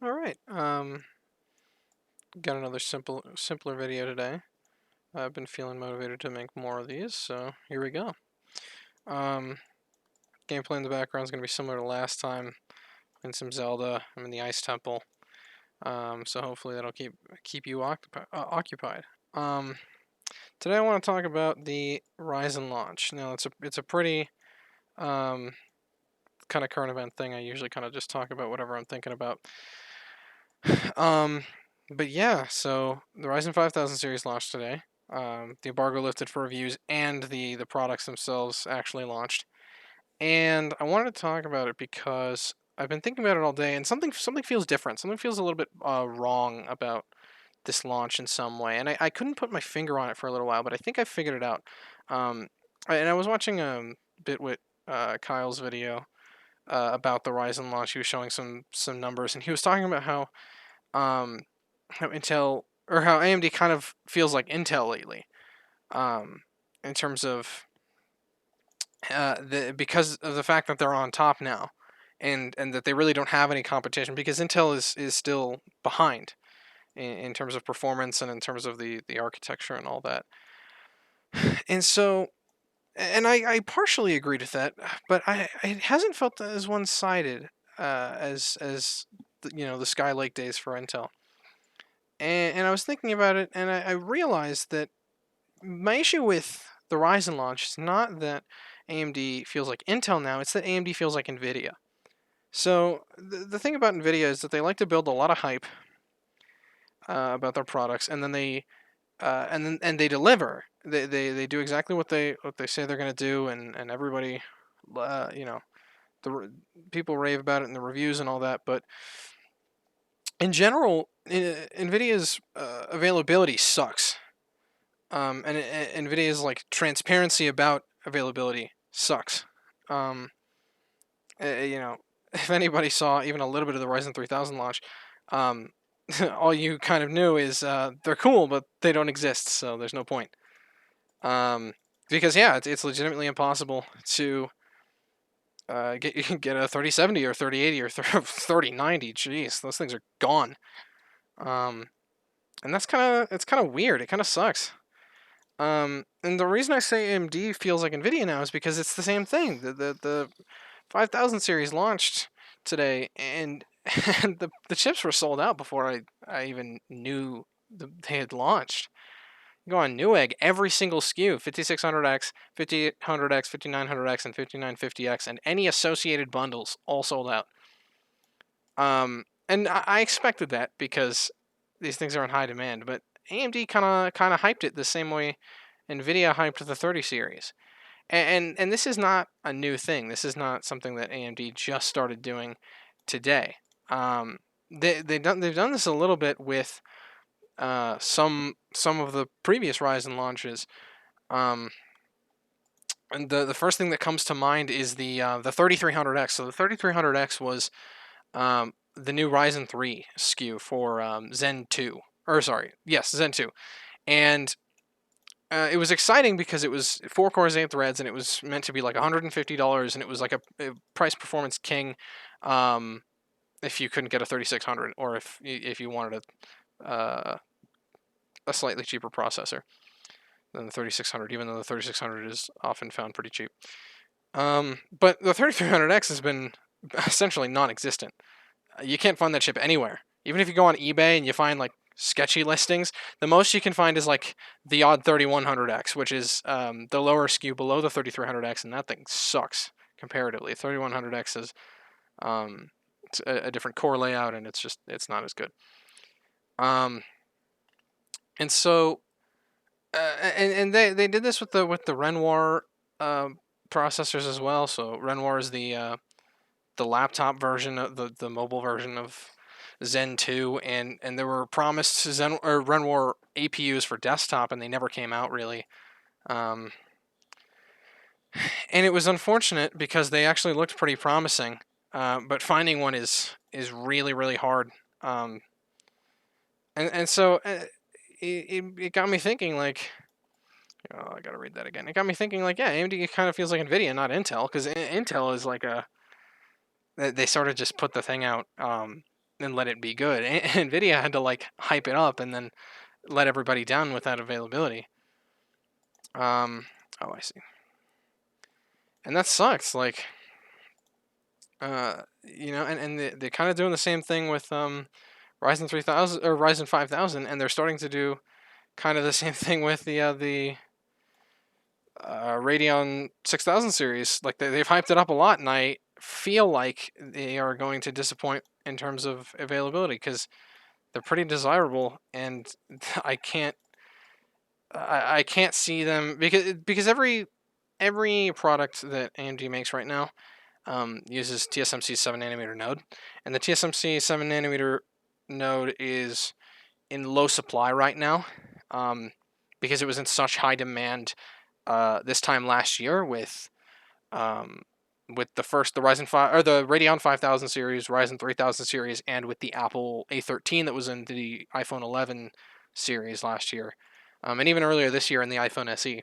All right. Got another simpler video today. I've been feeling motivated to make more of these, so here we go. Um, Gameplay in the background is going to be similar to last time. Playing some Zelda. I'm in the Ice Temple. So hopefully that'll keep you occupied. Um, Today I want to talk about the Ryzen launch. Now it's a pretty um, kind of current event thing. I usually kind of just talk about whatever I'm thinking about. Um, but yeah, so the Ryzen 5000 series launched today. The embargo lifted for reviews, and the products themselves actually launched. And I wanted to talk about it because I've been thinking about it all day, and something feels different. Something feels a little bit wrong about this launch in some way, and I couldn't put my finger on it for a little while, but I think I figured it out. And I was watching bit with Kyle's video about the Ryzen launch. He was showing some numbers, and he was talking about um, how Intel or how AMD kind of feels like Intel lately, um, in terms of because of the fact that they're on top now, and that they really don't have any competition because Intel is still behind in terms of performance and in terms of the architecture and all that. And so, and I partially agreed with that, but it hasn't felt as one sided as the Skylake days for Intel. And I was thinking about it, and I realized that my issue with the Ryzen launch is not that AMD feels like Intel now; it's that AMD feels like Nvidia. So the thing about Nvidia is that they like to build a lot of hype about their products, and then they deliver. They do exactly what they say they're going to do, and everybody, you know, people rave about it in the reviews and all that. But in general, Nvidia's availability sucks. And Nvidia's like transparency about availability sucks. Um, if anybody saw even a little bit of the Ryzen 3000 launch, um, all you kind of knew is they're cool, but they don't exist, so there's no point. Um, because yeah, it's legitimately impossible to get a 3070 or 3080 or 3090. Jeez, those things are gone. Um, and it's kind of weird. It kind of sucks. And the reason I say AMD feels like Nvidia now is because it's the same thing. The 5000 series launched today, and and the chips were sold out before I even knew they had launched. You go on Newegg, every single SKU, 5600X, 5800X, 5900X, and 5950X, and any associated bundles, all sold out. And I expected that because these things are in high demand, but AMD kind of hyped it the same way Nvidia hyped the 30 series. And this is not a new thing. This is not something that AMD just started doing today. They've done this a little bit with some of the previous Ryzen launches. Um, and the first thing that comes to mind is the 3300X. So the 3300X was the new Ryzen 3 SKU for Zen 2. Or sorry, yes, Zen 2. And it was exciting because it was 4 cores, 8 threads, and it was meant to be like $150, and it was like a price performance king. If you couldn't get a 3600, or if you wanted a slightly cheaper processor than the 3600, even though the 3600 is often found pretty cheap. But the 3300X has been essentially non-existent. You can't find that chip anywhere. Even if you go on eBay and you find like sketchy listings, the most you can find is like the odd 3100X, which is the lower SKU below the 3300X, and that thing sucks comparatively. 3100X is it's a different core layout, and it's not as good. And so and they did this with the Renoir processors as well. So Renoir is the laptop version of the mobile version of Zen 2, and there were promised Zen or Renoir APUs for desktop, and they never came out really. Um, and it was unfortunate because they actually looked pretty promising, but finding one is really hard. Um, and so it got me thinking like. Oh, I gotta read that again. It got me thinking like, yeah, AMD kind of feels like Nvidia, not Intel, because Intel is like a they sort of just put the thing out and let it be good. Nvidia had to like hype it up and then let everybody down with that availability. Oh, I see. And that sucks. Like, and they're kind of doing the same thing with Ryzen 3000 or Ryzen 5000, and they're starting to do kind of the same thing with the Radeon 6000 series. Like they've hyped it up a lot, and I feel like they are going to disappoint in terms of availability because they're pretty desirable, and I can't I can't see them because every product that AMD makes right now uses TSMC's 7 nanometer node, and the TSMC 7 nanometer node is in low supply right now because it was in such high demand this time last year um, with the Ryzen 5 or the Radeon 5000 series, Ryzen 3000 series, and with the Apple A13 that was in the iPhone 11 series last year, and even earlier this year in the iPhone SE.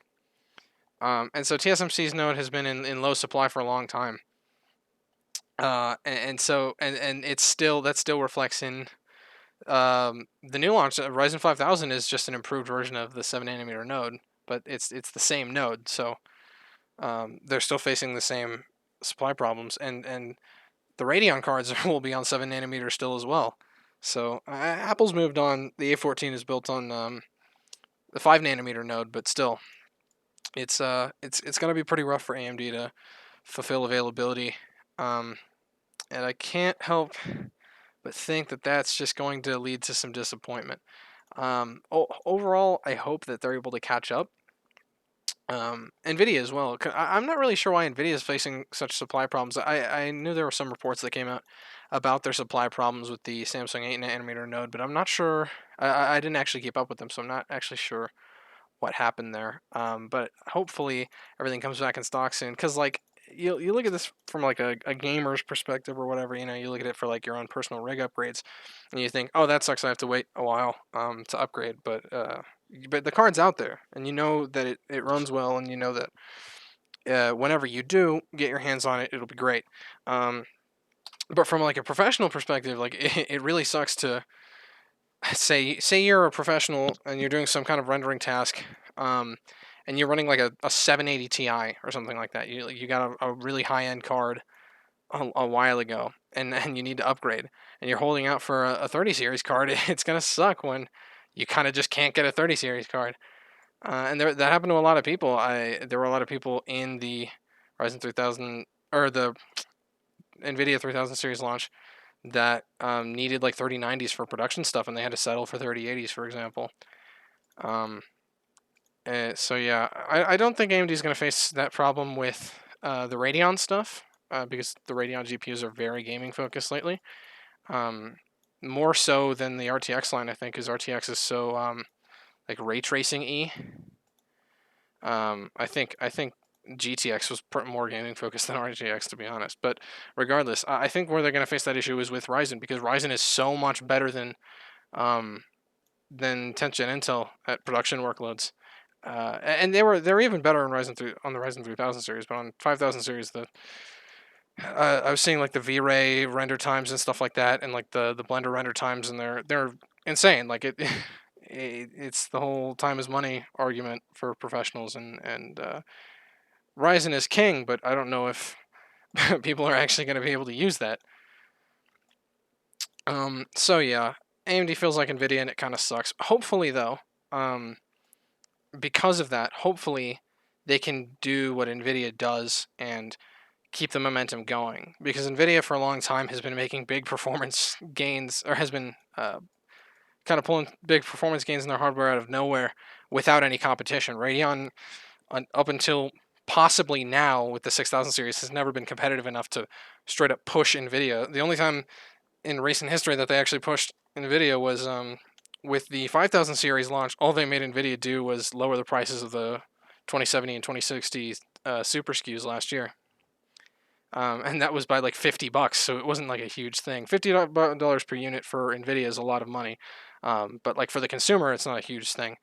And so TSMC's node has been in low supply for a long time. And it's still that still reflects in the new launch. Ryzen 5000 is just an improved version of the 7 nanometer node, but it's the same node, so they're still facing the same supply problems, and the Radeon cards will be on 7 nanometer still as well. So Apple's moved on. The A14 is built on the 5 nanometer node, but still, it's gonna be pretty rough for AMD to fulfill availability. Um, and I can't help but think that that's just going to lead to some disappointment. Overall, I hope that they're able to catch up. Nvidia as well. I'm not really sure why Nvidia is facing such supply problems. I knew there were some reports that came out about their supply problems with the Samsung 8 nanometer node, but I'm not sure. I didn't actually keep up with them, so I'm not actually sure what happened there. But hopefully everything comes back in stock soon. Because like you look at this from like a gamer's perspective or whatever. You look at it for like your own personal rig upgrades, and you think, oh, that sucks. I have to wait a while to upgrade. But the card's out there, and you know that it runs well, and you know that whenever you do get your hands on it, it'll be great. But from like a professional perspective, like it really sucks to say you're a professional and you're doing some kind of rendering task, and you're running like a 780 Ti or something like that. You got a really high end card a while ago, and you need to upgrade, and you're holding out for a 30 series card. It's gonna suck when you kind of just can't get a 30 series card. And that happened to a lot of people. There were a lot of people in the Ryzen 3000 or the Nvidia 3000 series launch that needed like 3090s for production stuff, and they had to settle for 3080s, for example. Um, so yeah, I don't think AMD is going to face that problem with the Radeon stuff because the Radeon GPUs are very gaming focused lately. Um, More so than the RTX line, I think, because RTX is so like ray tracing e. I think GTX was more gaming focused than RTX, to be honest. But regardless, I think where they're going to face that issue is with Ryzen because Ryzen is so much better um, than 10th gen Intel at production workloads. And they were even better on the Ryzen 3000 series, but on 5000 series, I was seeing like the V-Ray render times and stuff like that, and like the Blender render times, and they're insane. Like it's the whole time is money argument for professionals, and Ryzen is king, but I don't know if people are actually going to be able to use that. So yeah, AMD feels like Nvidia, and it kind of sucks. Hopefully, though, um, because of that, hopefully they can do what Nvidia does and keep the momentum going. Because Nvidia for a long time has been making big performance gains, or has been kind of pulling big performance gains in their hardware out of nowhere without any competition. Radeon, up until possibly now with the 6000 series, has never been competitive enough to straight up push Nvidia. The only time in recent history that they actually pushed Nvidia was with the 5000 series launch. All they made Nvidia do was lower the prices of the 2070 and 2060 super SKUs last year. And that was by like $50, so it wasn't like a huge thing. $50 per unit for Nvidia is a lot of money, but like for the consumer, it's not a huge thing.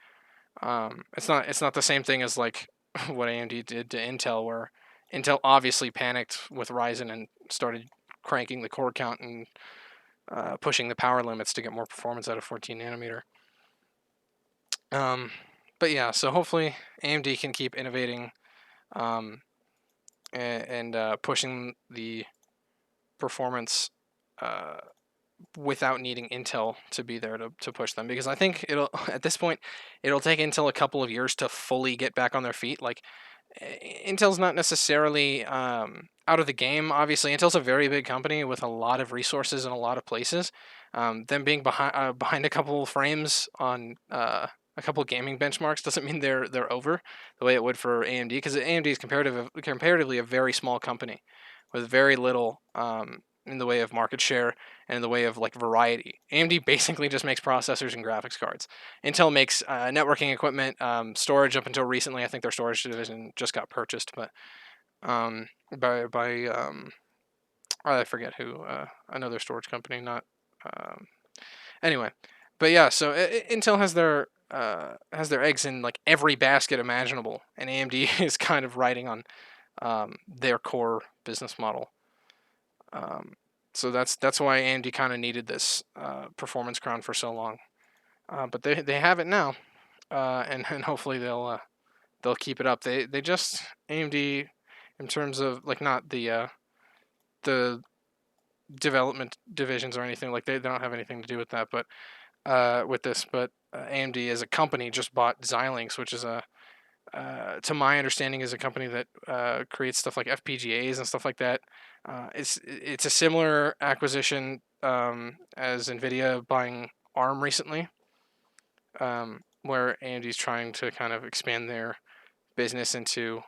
It's not the same thing as like what AMD did to Intel, where Intel obviously panicked with Ryzen and started cranking the core count and pushing the power limits to get more performance out of 14 nanometer. But yeah, so hopefully AMD can keep innovating um, and pushing the performance without needing Intel to be there to push them, because I think it'll at this point it'll take Intel a couple of years to fully get back on their feet. Like Intel's not necessarily out of the game. Obviously, Intel's a very big company with a lot of resources in a lot of places. Them being behind a couple of frames on a couple of gaming benchmarks doesn't mean they're over the way it would for AMD, because AMD is comparatively a very small company with very little in the way of market share and in the way of like variety. AMD basically just makes processors and graphics cards. Intel makes networking equipment, storage. Up until recently, I think their storage division just got purchased, but by I forget who, another storage company. Not anyway, but yeah. So Intel has their eggs in like every basket imaginable, and AMD is kind of riding on their core business model. Um, so that's why AMD kind of needed this performance crown for so long. But they have it now, and hopefully they'll keep it up. They just AMD in terms of like not the development divisions or anything, like they don't have anything to do with that, but with this, but AMD as a company just bought Xilinx, which is a to my understanding, is a company that creates stuff like FPGAs and stuff like that. It's a similar acquisition as Nvidia buying ARM recently, where AMD is trying to kind of expand their business into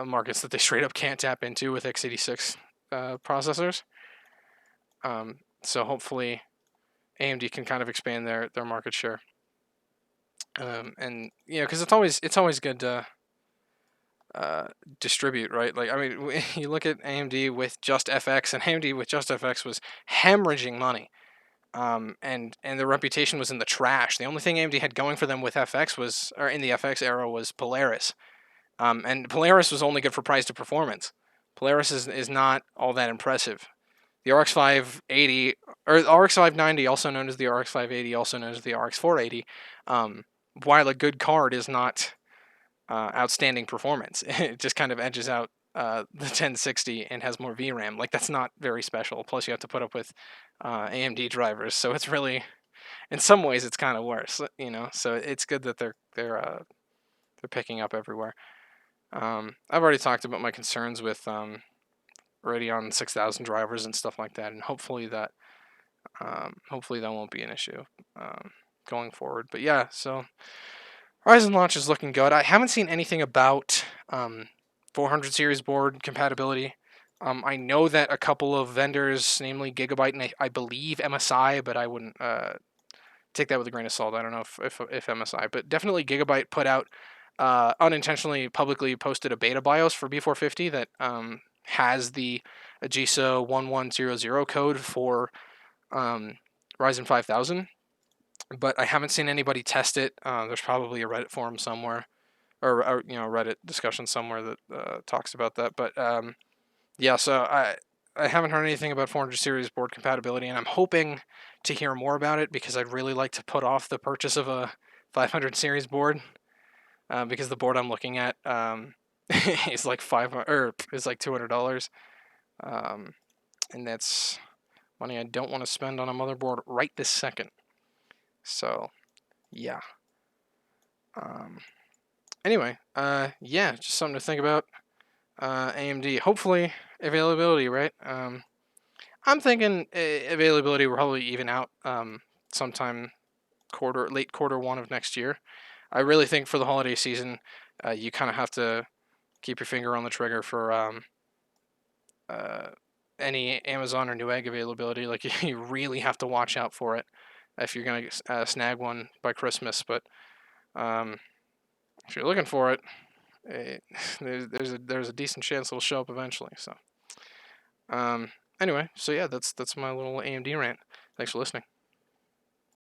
markets that they straight up can't tap into with x86 processors. So hopefully AMD can kind of expand their market share. And because it's always good to distribute, right? Like, I mean, you look at AMD with just FX, and AMD with just FX was hemorrhaging money. And the reputation was in the trash. The only thing AMD had going for them with FX was, or in the FX era, was Polaris. And Polaris was only good for price to performance. Polaris is not all that impressive. The RX 580 or RX 590, also known as the RX 580, also known as the RX 480, while a good card, is not outstanding performance. It just kind of edges out the 1060 and has more VRAM. Like, that's not very special. Plus, you have to put up with AMD drivers, so it's really, in some ways, it's kind of worse. So it's good that they're picking up everywhere. I've already talked about my concerns with Radeon 6000 drivers and stuff like that, and hopefully that won't be an issue going forward. But yeah, so Ryzen launch is looking good. I haven't seen anything about 400 series board compatibility. I know that a couple of vendors, namely Gigabyte and I believe MSI, but I wouldn't take that with a grain of salt. I don't know if MSI, but definitely Gigabyte put out unintentionally publicly posted a beta BIOS for B450 that has the GISO 1100 code for Ryzen 5000. But I haven't seen anybody test it. There's probably a Reddit forum somewhere, or Reddit discussion somewhere that talks about that. But yeah, so I haven't heard anything about 400 series board compatibility, and I'm hoping to hear more about it, because I'd really like to put off the purchase of a 500 series board, because the board I'm looking at is like $200, and that's money I don't want to spend on a motherboard right this second. So yeah. Anyway, yeah, just something to think about. AMD, hopefully availability, right? I'm thinking availability will probably even out sometime late quarter one of next year. I really think for the holiday season, you kind of have to keep your finger on the trigger for any Amazon or Newegg availability. Like, you really have to watch out for it if you're gonna snag one by Christmas. But if you're looking for it, there's a decent chance it'll show up eventually. So anyway, so yeah, that's my little AMD rant. Thanks for listening.